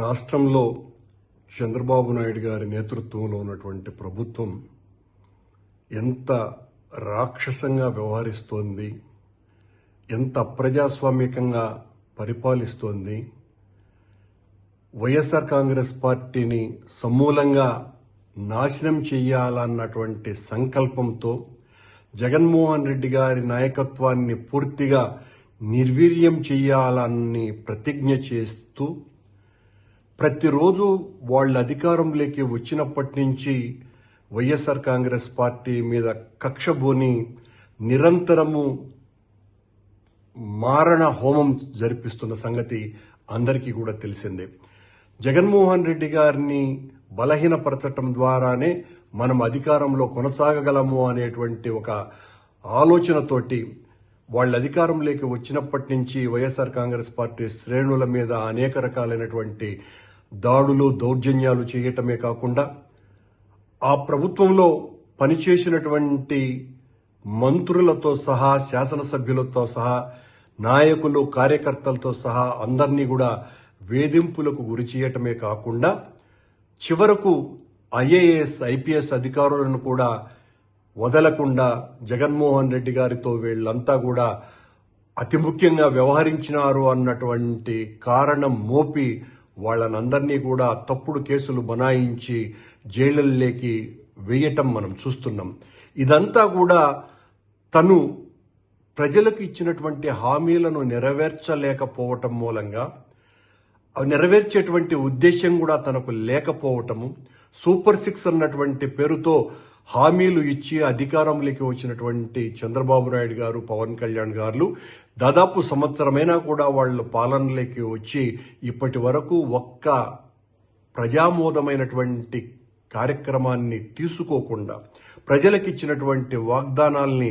రాష్ట్రంలో చంద్రబాబు నాయుడు గారి నేతృత్వంలో ఉన్నటువంటి ప్రభుత్వం ఎంత రాక్షసంగా వ్యవహరిస్తోంది, ఎంత అప్రజాస్వామికంగా పరిపాలిస్తోంది, వైఎస్ఆర్ కాంగ్రెస్ పార్టీని సమూలంగా నాశనం చేయాలన్నటువంటి సంకల్పంతో జగన్మోహన్ రెడ్డి గారి నాయకత్వాన్ని పూర్తిగా నిర్వీర్యం చేయాలని ప్రతిజ్ఞ చేస్తూ ప్రతిరోజు వాళ్ళ అధికారంలోకి వచ్చినప్పటి నుంచి వైఎస్ఆర్ కాంగ్రెస్ పార్టీ మీద కక్షబోని నిరంతరము మారణ హోమం జరిపిస్తున్న సంగతి అందరికీ కూడా తెలిసిందే. జగన్మోహన్ రెడ్డి గారిని బలహీనపరచటం ద్వారానే మనం అధికారంలో కొనసాగగలము అనేటువంటి ఒక ఆలోచనతోటి వాళ్ళ అధికారంలోకి వచ్చినప్పటి నుంచి వైఎస్ఆర్ కాంగ్రెస్ పార్టీ శ్రేణుల మీద అనేక రకాలైనటువంటి దాడులు దౌర్జన్యాలు చేయటమే కాకుండా ఆ ప్రభుత్వంలో పనిచేసినటువంటి మంత్రులతో సహా శాసనసభ్యులతో సహా నాయకులు కార్యకర్తలతో సహా అందరినీ కూడా వేధింపులకు గురి చేయటమే కాకుండా చివరకు ఐఏఎస్ ఐపీఎస్ అధికారులను కూడా వదలకుండా జగన్మోహన్ రెడ్డి గారితో వీళ్ళంతా కూడా అతి ముఖ్యంగా వ్యవహరించినారు అన్నటువంటి కారణం మోపి వాళ్ళనందరినీ కూడా తప్పుడు కేసులు బనాయించి జైళ్లలోకి వేయటం మనం చూస్తున్నాం. ఇదంతా కూడా తను ప్రజలకు ఇచ్చినటువంటి హామీలను నెరవేర్చలేకపోవటం మూలంగా నెరవేర్చేటువంటి ఉద్దేశం కూడా తనకు లేకపోవటము, సూపర్ 6 అన్నటువంటి పేరుతో హామీలు ఇచ్చి అధికారంలోకి వచ్చినటువంటి చంద్రబాబు నాయుడు గారు, పవన్ కళ్యాణ్ గారు దాదాపు సంవత్సరమైనా కూడా వాళ్ళ పాలనలోకి వచ్చి ఇప్పటి వరకు ఒక్క ప్రజామోదమైనటువంటి కార్యక్రమాన్ని తీసుకోకుండా ప్రజలకు ఇచ్చినటువంటి వాగ్దానాల్ని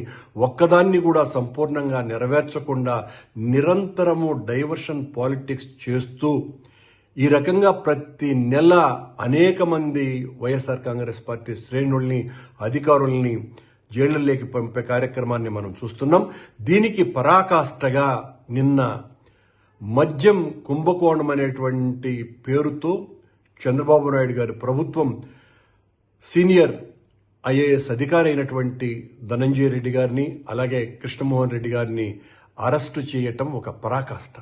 ఒక్కదాన్ని కూడా సంపూర్ణంగా నెరవేర్చకుండా నిరంతరము డైవర్షన్ పాలిటిక్స్ చేస్తూ ఈ రకంగా ప్రతి నెల అనేక మంది వైఎస్ఆర్ కాంగ్రెస్ పార్టీ శ్రేణుల్ని అధికారుల్ని జైళ్లలోకి పంపే కార్యక్రమాన్ని మనం చూస్తున్నాం. దీనికి పరాకాష్ఠగా నిన్న మద్యం కుంభకోణం అనేటువంటి పేరుతో చంద్రబాబు నాయుడు గారి ప్రభుత్వం సీనియర్ ఐఏఎస్ అధికారి అయినటువంటి ధనంజయ రెడ్డి గారిని అలాగే కృష్ణమోహన్ రెడ్డి గారిని అరెస్టు చేయటం ఒక పరాకాష్ఠ.